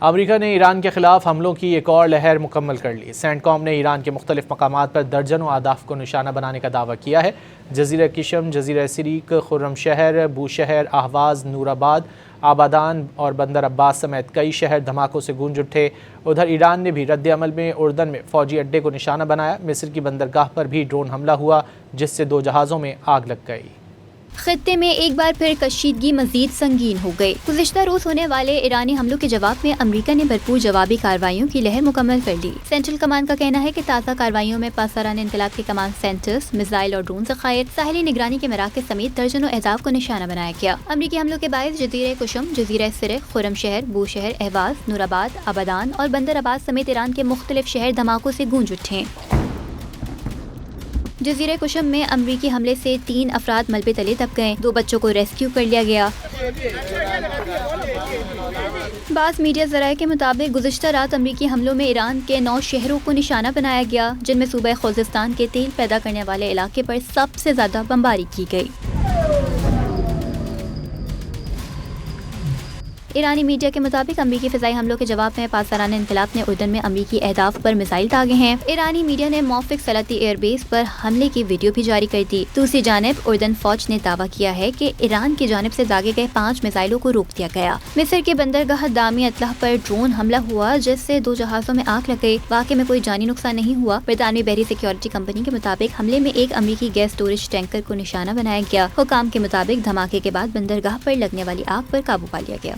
امریکہ نے ایران کے خلاف حملوں کی ایک اور لہر مکمل کر لی۔ سینٹ کام نے ایران کے مختلف مقامات پر درجنوں اہداف کو نشانہ بنانے کا دعویٰ کیا ہے۔ جزیرہ قشم، جزیرہ سریک، خرم شہر، بوشہر، اہواز، نور آباد، آبادان اور بندر عباس سمیت کئی شہر دھماکوں سے گونج اٹھے۔ ادھر ایران نے بھی رد عمل میں اردن میں فوجی اڈے کو نشانہ بنایا۔ مصر کی بندرگاہ پر بھی ڈرون حملہ ہوا جس سے 2 جہازوں میں آگ لگ گئی۔ خطے میں ایک بار پھر کشیدگی مزید سنگین ہو گئی۔ گزشتہ روز ہونے والے ایرانی حملوں کے جواب میں امریکہ نے بھرپور جوابی کارروائیوں کی لہر مکمل کر لی۔ سینٹرل کمان کا کہنا ہے کہ تازہ کارروائیوں میں پاسداران انقلاب کے کمانڈ سینٹرز، میزائل اور ڈرون ذخائر، ساحلی نگرانی کے مراکز سمیت درجنوں اہداف کو نشانہ بنایا گیا۔ امریکی حملوں کے باعث جزیرہ قشم، جزیرہ سرخ، خرم شہر، بوشہر، اہواز، نور آباد، آبادان اور بندر عباس سمیت ایران کے مختلف شہر دھماکوں سے گونج اٹھے۔ جزیرہ قشم میں امریکی حملے سے 3 افراد ملبے تلے دب گئے، 2 بچوں کو ریسکیو کر لیا گیا۔ بعض میڈیا ذرائع کے مطابق گزشتہ رات امریکی حملوں میں ایران کے 9 شہروں کو نشانہ بنایا گیا، جن میں صوبہ خوزستان کے تیل پیدا کرنے والے علاقے پر سب سے زیادہ بمباری کی گئی۔ ایرانی میڈیا کے مطابق امریکی فضائی حملوں کے جواب میں پاسداران انقلاب نے اردن میں امریکی اہداف پر میزائل داغے ہیں۔ ایرانی میڈیا نے موفق سلاطی ایئر بیس پر حملے کی ویڈیو بھی جاری کر دی۔ دوسری جانب اردن فوج نے دعویٰ کیا ہے کہ ایران کی جانب سے داغے گئے 5 میزائلوں کو روک دیا گیا۔ مصر کے بندرگاہ دامی اطلح پر ڈرون حملہ ہوا جس سے 2 جہازوں میں آگ لگ گئی۔ واقعے میں کوئی جانی نقصان نہیں ہوا۔ برطانوی بحری سیکیورٹی کمپنی کے مطابق حملے میں ایک امریکی گیس اسٹوریج ٹینکر کو نشانہ بنایا گیا۔ حکام کے مطابق دھماکے کے بعد بندرگاہ پر لگنے والی آگ پر قابو پا لیا گیا۔